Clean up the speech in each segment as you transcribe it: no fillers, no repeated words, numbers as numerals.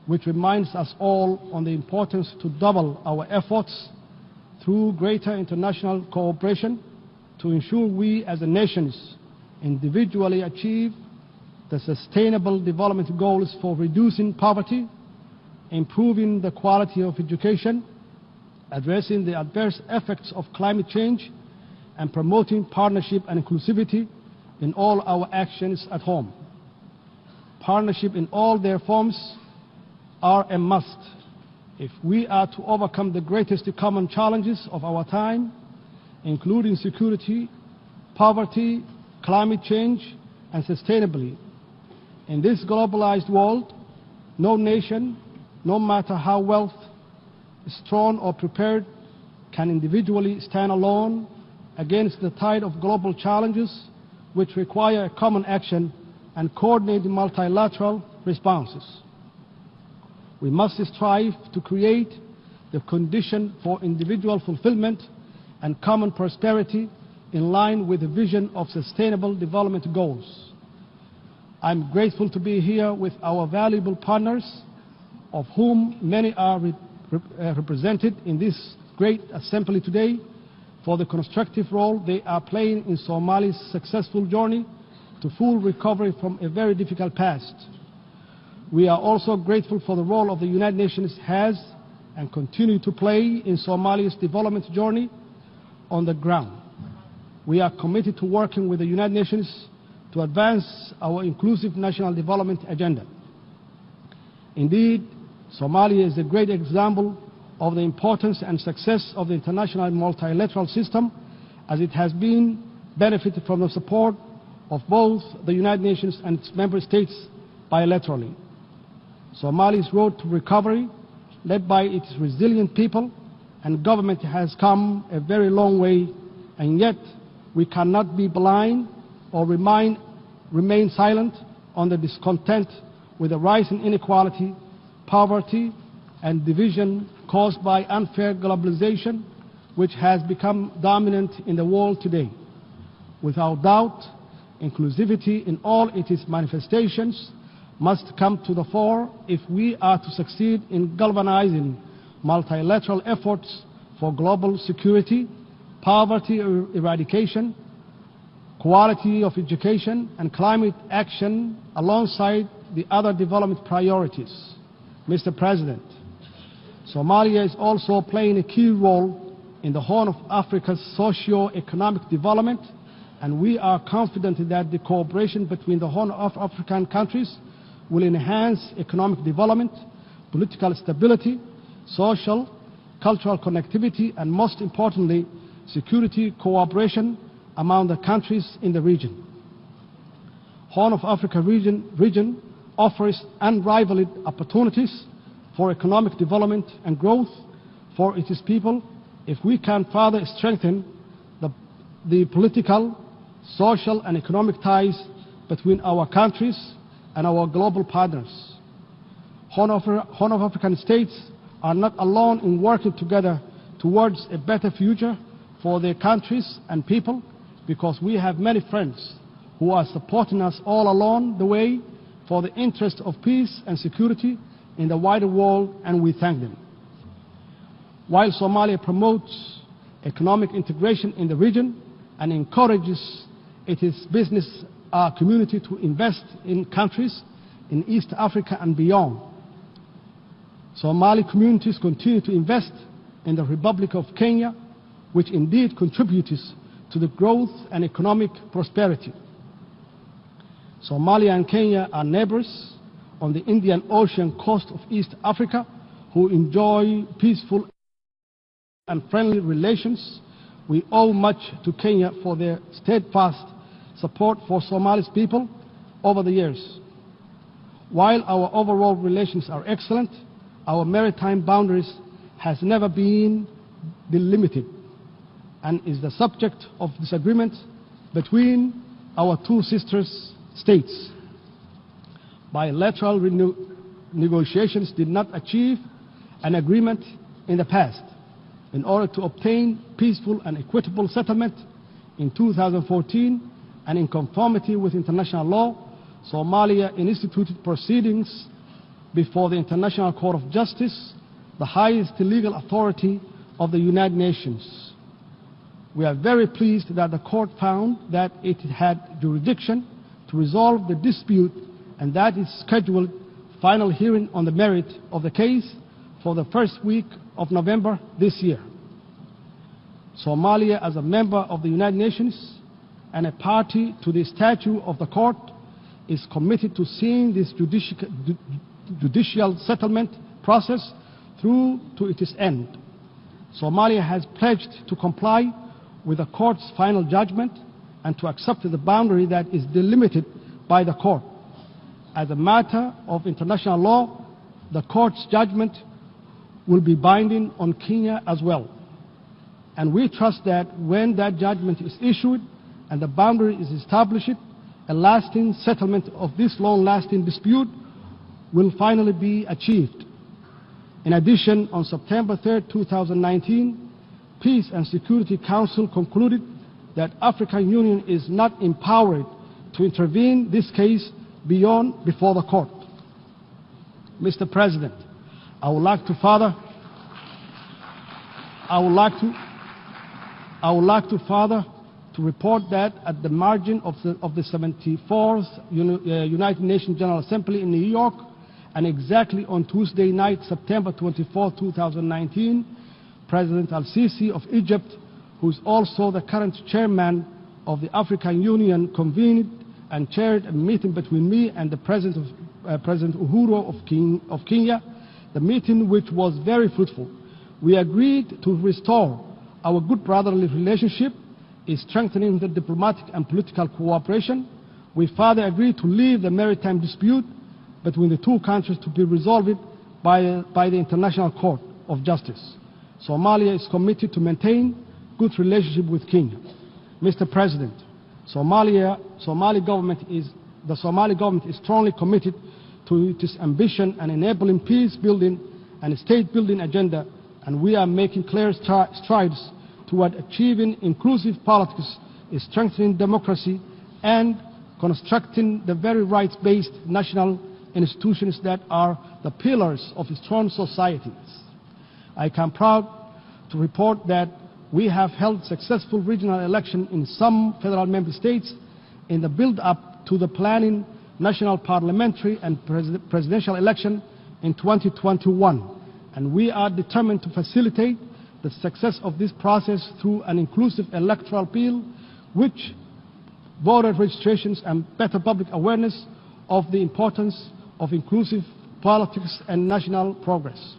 which reminds us all on the importance to double our efforts through greater international cooperation to ensure we as a nations individually achieve the sustainable development goals for reducing poverty, improving the quality of education, addressing the adverse effects of climate change, and promoting partnership and inclusivity in all our actions at home. Partnership in all their forms are a must if we are to overcome the greatest common challenges of our time, including security, poverty, climate change, and sustainability. In this globalized world, no nation, no matter how strong or prepared, can individually stand alone against the tide of global challenges which require common action and coordinated multilateral responses. We must strive to create the condition for individual fulfillment and common prosperity in line with the vision of sustainable development goals. I'm grateful to be here with our valuable partners, of whom many are represented in this great assembly today, for the constructive role they are playing in Somalia's successful journey to full recovery from a very difficult past. We are also grateful for the role of the United Nations has and continue to play in Somalia's development journey on the ground. We are committed to working with the United Nations to advance our inclusive national development agenda. Indeed, Somalia is a great example of the importance and success of the international multilateral system, as it has been benefited from the support of both the United Nations and its member states bilaterally. Somalia's road to recovery, led by its resilient people and government, has come a very long way, and yet we cannot be blind or remain silent on the discontent with the rise in inequality, poverty, and division caused by unfair globalization, which has become dominant in the world today. Without doubt, inclusivity in all its manifestations must come to the fore if we are to succeed in galvanizing multilateral efforts for global security, poverty eradication, quality of education, and climate action alongside the other development priorities. Mr. President, Somalia is also playing a key role in the Horn of Africa's socio-economic development, and we are confident that the cooperation between the Horn of African countries will enhance economic development, political stability, social, cultural connectivity, and most importantly, security cooperation among the countries in the region. Horn of Africa region offers unrivaled opportunities for economic development and growth for its people if we can further strengthen the political, social, and economic ties between our countries and our global partners. Horn of African states are not alone in working together towards a better future for their countries and people, because we have many friends who are supporting us all along the way for the interest of peace and security in the wider world, and we thank them. While Somalia promotes economic integration in the region and encourages its business community to invest in countries in East Africa and beyond, Somali communities continue to invest in the Republic of Kenya, which indeed contributes to the growth and economic prosperity. Somalia and Kenya are neighbors on the Indian Ocean coast of East Africa who enjoy peaceful and friendly relations. We owe much to Kenya for their steadfast support for Somali's people over the years. While our overall relations are excellent, our maritime boundaries has never been delimited and is the subject of disagreement between our two sister states. Bilateral negotiations did not achieve an agreement in the past. In order to obtain peaceful and equitable settlement in 2014 and in conformity with international law, Somalia instituted proceedings before the International Court of Justice, the highest legal authority of the United Nations. We are very pleased that the court found that it had jurisdiction to resolve the dispute and that it scheduled final hearing on the merit of the case for the first week of November this year. Somalia, as a member of the United Nations and a party to the statute of the court, is committed to seeing this judicial settlement process through to its end. Somalia has pledged to comply with the court's final judgment and to accept the boundary that is delimited by the court. As a matter of international law, the court's judgment will be binding on Kenya as well. And we trust that when that judgment is issued and the boundary is established, a lasting settlement of this long-lasting dispute will finally be achieved. In addition, on September 3, 2019, Peace and Security Council concluded that African Union is not empowered to intervene this case before the court. Mr. President, I would like to report that at the margin of the 74th United Nations General Assembly in New York, and exactly on Tuesday night, September 24, 2019, President al-Sisi of Egypt, who is also the current chairman of the African Union, convened and chaired a meeting between me and the President Uhuru of Kenya, the meeting which was very fruitful. We agreed to restore our good brotherly relationship, strengthening the diplomatic and political cooperation. We further agreed to leave the maritime dispute between the two countries to be resolved by the International Court of Justice. Somalia is committed to maintain good relationship with Kenya. Mr. President, the Somali government is strongly committed to its ambition and enabling peace building and state building agenda, and we are making clear strides toward achieving inclusive politics, strengthening democracy, and constructing the very rights-based national institutions that are the pillars of strong societies. I am proud to report that we have held successful regional elections in some federal member states in the build-up to the planning national parliamentary and presidential election in 2021, and we are determined to facilitate the success of this process through an inclusive electoral bill, which voter registrations and better public awareness of the importance of inclusive politics and national progress.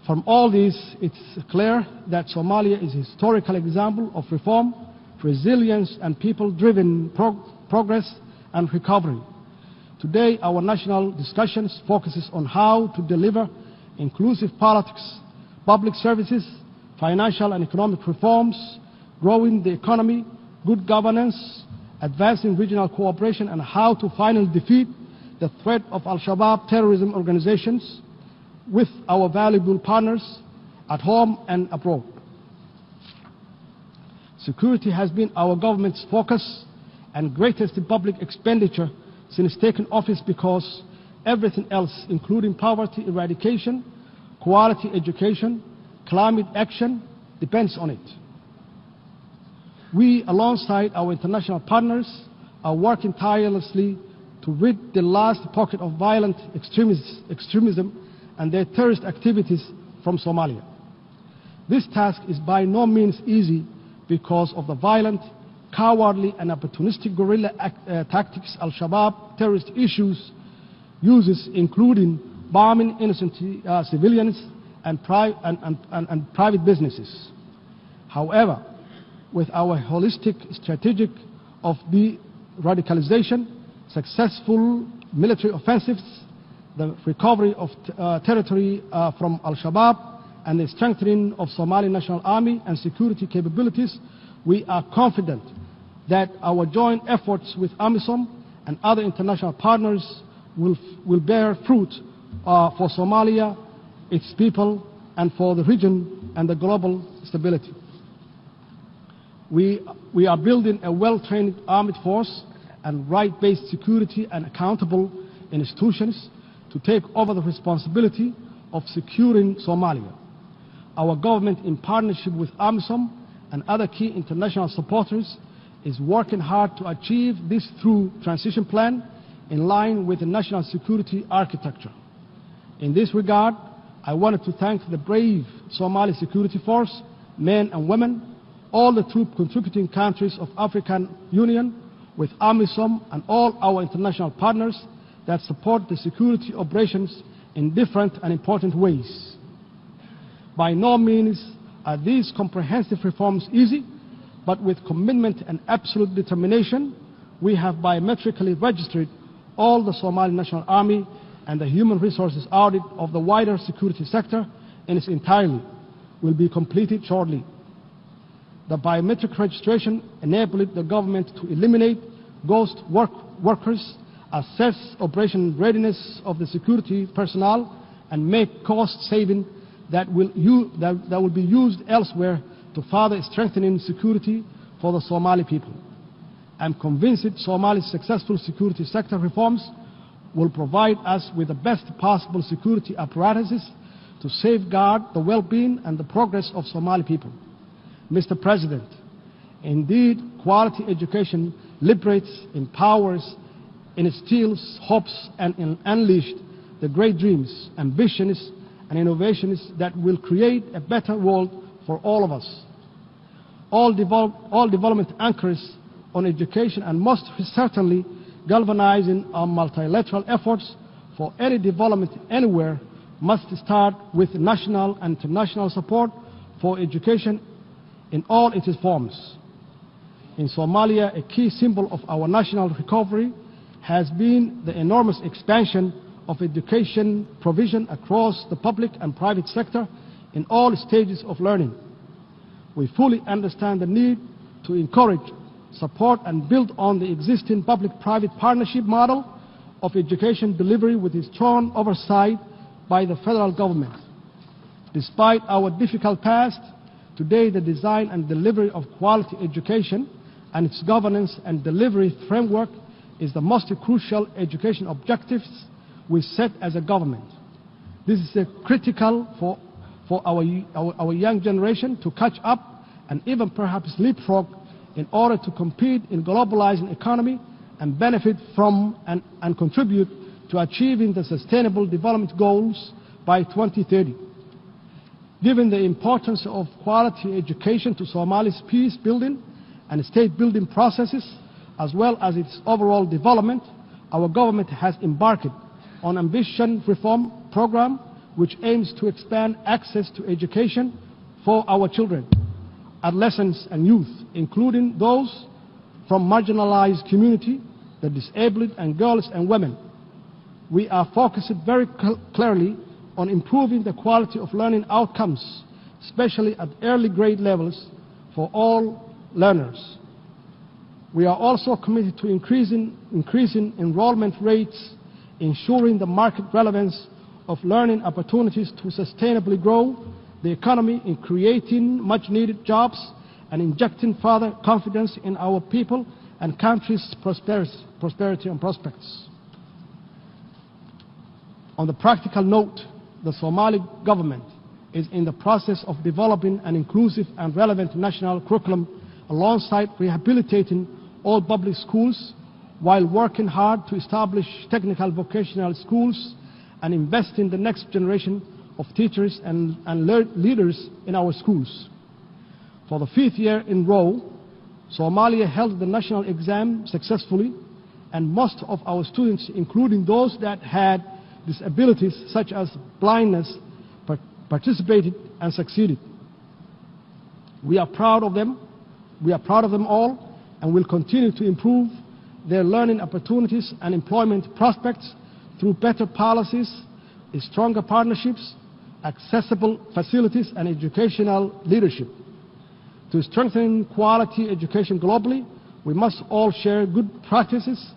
From all this, it's clear that Somalia is a historical example of reform, resilience, and people-driven progress and recovery. Today, our national discussions focuses on how to deliver inclusive politics, public services, financial and economic reforms, growing the economy, good governance, advancing regional cooperation, and how to finally defeat the threat of Al-Shabaab terrorism organizations with our valuable partners at home and abroad. Security has been our government's focus and greatest public expenditure since taking office, because everything else, including poverty eradication, quality education, climate action, depends on it. We, alongside our international partners, are working tirelessly to rid the last pocket of violent extremism and their terrorist activities from Somalia. This task is by no means easy because of the violent, cowardly, and opportunistic guerrilla tactics Al-Shabaab terrorist uses, including bombing innocent civilians and private businesses. However, with our holistic strategy of de-radicalization, successful military offensives, the recovery of territory from Al-Shabaab, and the strengthening of Somali National Army and security capabilities, we are confident that our joint efforts with AMISOM and other international partners will bear fruit for Somalia, its people, and for the region and the global stability. We are building a well-trained armed force and right-based security and accountable institutions to take over the responsibility of securing Somalia. Our government, in partnership with AMISOM and other key international supporters, is working hard to achieve this through transition plan in line with the national security architecture. In this regard, I wanted to thank the brave Somali security force, men and women, all the troop contributing countries of African Union, with AMISOM and all our international partners that support the security operations in different and important ways. By no means are these comprehensive reforms easy, but with commitment and absolute determination, we have biometrically registered all the Somali National Army, and the human resources audit of the wider security sector in its entirety will be completed shortly. The biometric registration enabled the government to eliminate ghost workers, assess operation readiness of the security personnel, and make cost saving that will be used elsewhere to further strengthening security for the Somali people. I'm convinced Somalia's successful security sector reforms will provide us with the best possible security apparatuses to safeguard the well-being and the progress of Somali people. Mr. President, indeed, quality education liberates, empowers, instills hopes, and unleashes the great dreams, ambitions, and innovations that will create a better world for all of us. All development anchors on education and most certainly galvanizing our multilateral efforts for any development anywhere must start with national and international support for education in all its forms. In Somalia, a key symbol of our national recovery has been the enormous expansion of education provision across the public and private sector in all stages of learning. We fully understand the need to encourage, support, and build on the existing public-private partnership model of education delivery with a strong oversight by the federal government. Despite our difficult past, today the design and delivery of quality education and its governance and delivery framework is the most crucial education objectives we set as a government. This is critical for our young generation to catch up and even perhaps leapfrog in order to compete in a globalizing economy and benefit from and contribute to achieving the Sustainable Development Goals by 2030. Given the importance of quality education to Somalia's peace building and state building processes, as well as its overall development, our government has embarked on an ambitious reform program which aims to expand access to education for our children, adolescents and youth, including those from marginalized communities, the disabled, and girls and women. We are focused very clearly on improving the quality of learning outcomes, especially at early grade levels for all learners. We are also committed to increasing enrollment rates, ensuring the market relevance of learning opportunities to sustainably grow the economy in creating much-needed jobs and injecting further confidence in our people and country's prosperity and prospects. On the practical note, the Somali government is in the process of developing an inclusive and relevant national curriculum alongside rehabilitating all public schools while working hard to establish technical vocational schools and invest in the next generation of teachers and leaders in our schools. For the 5th year in a row, Somalia held the national exam successfully, and most of our students, including those that had disabilities such as blindness, participated and succeeded. We are proud of them. We are proud of them all, and will continue to improve their learning opportunities and employment prospects through better policies, stronger partnerships, accessible facilities, and educational leadership. To strengthen quality education globally, we must all share good practices,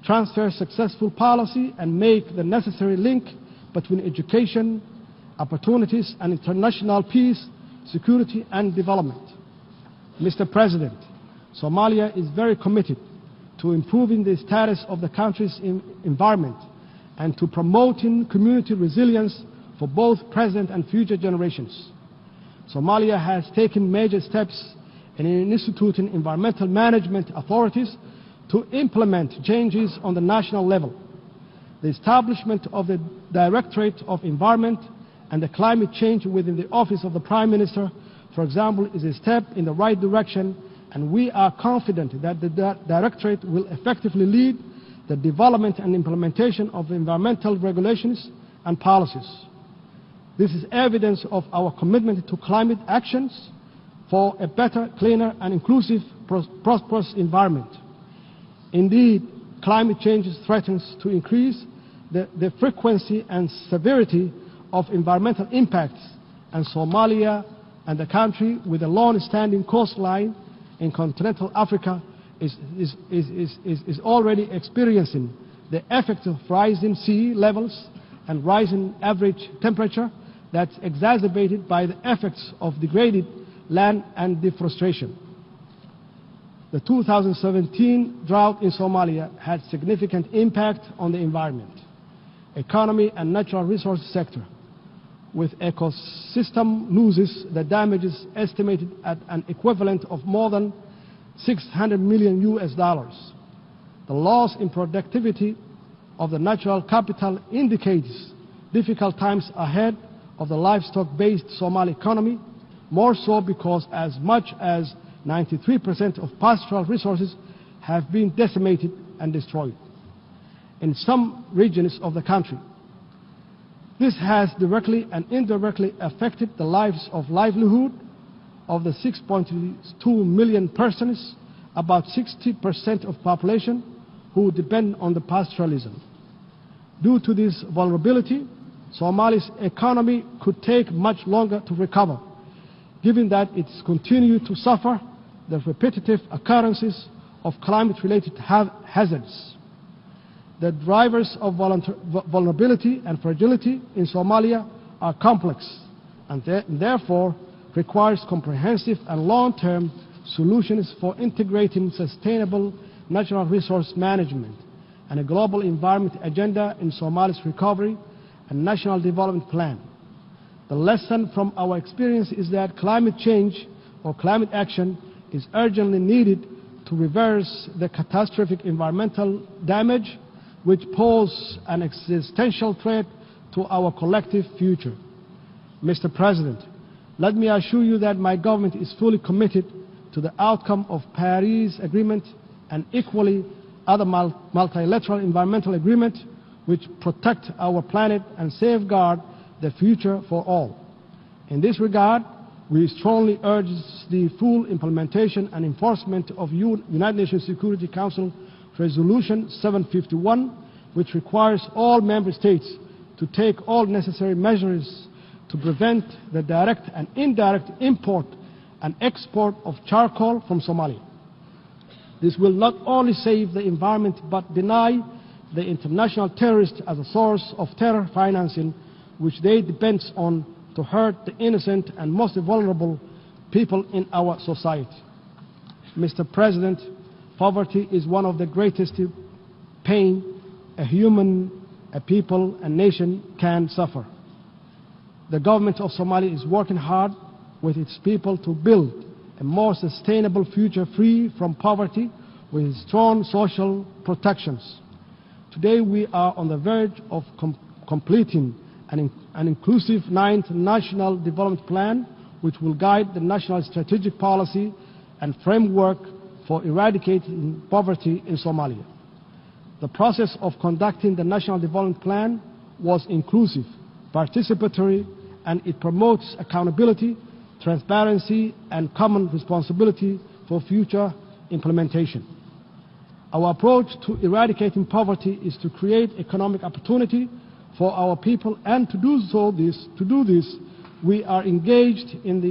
transfer successful policy, and make the necessary link between education, opportunities, and international peace, security, and development. Mr. President, Somalia is very committed to improving the status of the country's environment and to promoting community resilience for both present and future generations. Somalia has taken major steps in instituting environmental management authorities to implement changes on the national level. The establishment of the Directorate of Environment and the Climate Change within the Office of the Prime Minister, for example, is a step in the right direction, and we are confident that the Directorate will effectively lead the development and implementation of environmental regulations and policies. This is evidence of our commitment to climate actions for a better, cleaner, and inclusive, prosperous environment. Indeed, climate change threatens to increase the frequency and severity of environmental impacts, and Somalia and the country with a long-standing coastline in continental Africa is already experiencing the effects of rising sea levels and rising average temperature that's exacerbated by the effects of degraded land and deforestation. The 2017 drought in Somalia had significant impact on the environment, economy, and natural resources sector, with ecosystem losses. The damage is estimated at an equivalent of more than $600 million. The loss in productivity of the natural capital indicates difficult times ahead of the livestock-based Somali economy, more so because as much as 93% of pastoral resources have been decimated and destroyed in some regions of the country. This has directly and indirectly affected the livelihood of the 6.2 million persons, about 60% of population, who depend on the pastoralism. Due to this vulnerability, Somalia's economy could take much longer to recover, given that it's continued to suffer the repetitive occurrences of climate-related hazards. The drivers of vulnerability and fragility in Somalia are complex and therefore requires comprehensive and long-term solutions for integrating sustainable natural resource management and a global environment agenda in Somalia's recovery and national development plan. The lesson from our experience is that climate change or climate action is urgently needed to reverse the catastrophic environmental damage which pose an existential threat to our collective future. Mr. President, let me assure you that my government is fully committed to the outcome of Paris Agreement and equally other multilateral environmental agreements which protect our planet and safeguard the future for all. In this regard, we strongly urge the full implementation and enforcement of United Nations Security Council Resolution 751, which requires all member states to take all necessary measures to prevent the direct and indirect import and export of charcoal from Somalia. This will not only save the environment but deny the international terrorists as a source of terror financing, which they depend on to hurt the innocent and most vulnerable people in our society. Mr. President, poverty is one of the greatest pain a human, a people, a nation can suffer. The government of Somalia is working hard with its people to build a more sustainable future free from poverty with strong social protections. Today we are on the verge of completing an inclusive 9th National Development Plan, which will guide the national strategic policy and framework for eradicating poverty in Somalia. The process of conducting the National Development Plan was inclusive, participatory, and it promotes accountability, transparency, and common responsibility for future implementation. Our approach to eradicating poverty is to create economic opportunity for our people, and to do this, we are engaged in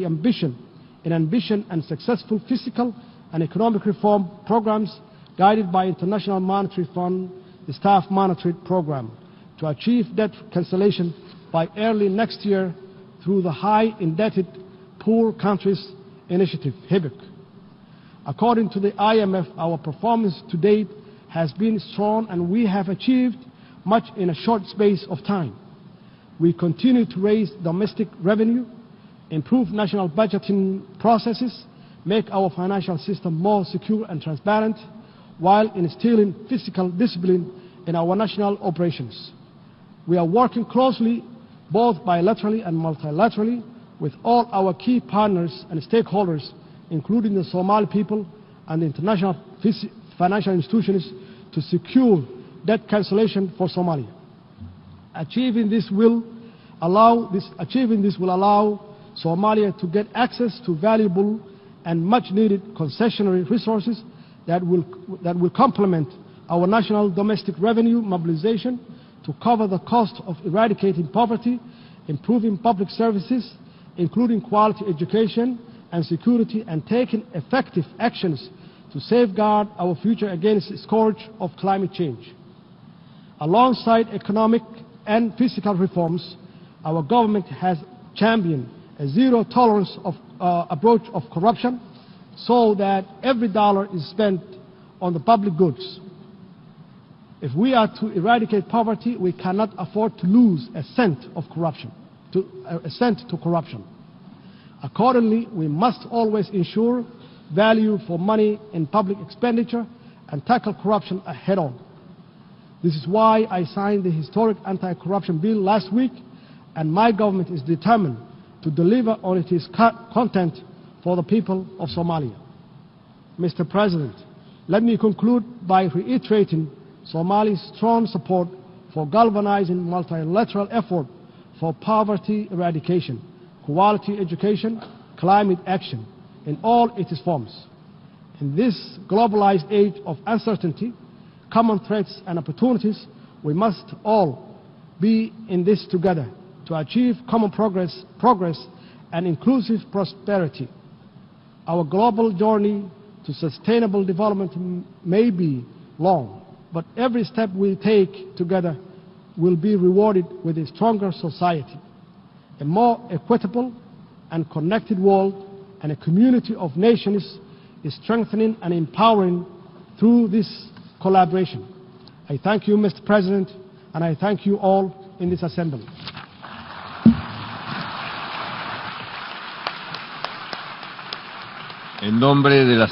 ambitious and successful fiscal and economic reform programs guided by International Monetary Fund, the Staff Monetary Program, to achieve debt cancellation by early next year through the High Indebted Poor Countries Initiative, HIBIC. According to the IMF, our performance to date has been strong, and we have achieved much in a short space of time. We continue to raise domestic revenue, improve national budgeting processes, make our financial system more secure and transparent, while instilling fiscal discipline in our national operations. We are working closely, both bilaterally and multilaterally, with all our key partners and stakeholders, including the Somali people and the international financial institutions, to secure debt cancellation for Somalia. Achieving this will allow Somalia to get access to valuable and much-needed concessionary resources that will complement our national domestic revenue mobilization to cover the cost of eradicating poverty, improving public services, including quality education and security, and taking effective actions to safeguard our future against the scourge of climate change. Alongside economic and fiscal reforms, our government has championed a zero-tolerance approach of corruption so that every dollar is spent on the public goods. If we are to eradicate poverty, we cannot afford to lose a cent to corruption. Accordingly, we must always ensure value for money in public expenditure and tackle corruption head-on. This is why I signed the historic anti-corruption bill last week, and my government is determined to deliver on its content for the people of Somalia. Mr. President, let me conclude by reiterating Somalia's strong support for galvanizing multilateral effort for poverty eradication, quality education, climate action in all its forms. In this globalized age of uncertainty, common threats and opportunities, we must all be in this together to achieve common progress and inclusive prosperity. Our global journey to sustainable development may be long, but every step we take together will be rewarded with a stronger society, a more equitable and connected world, and a community of nations is strengthening and empowering through this collaboration. I thank you, Mr. President, and I thank you all in this assembly. En nombre de la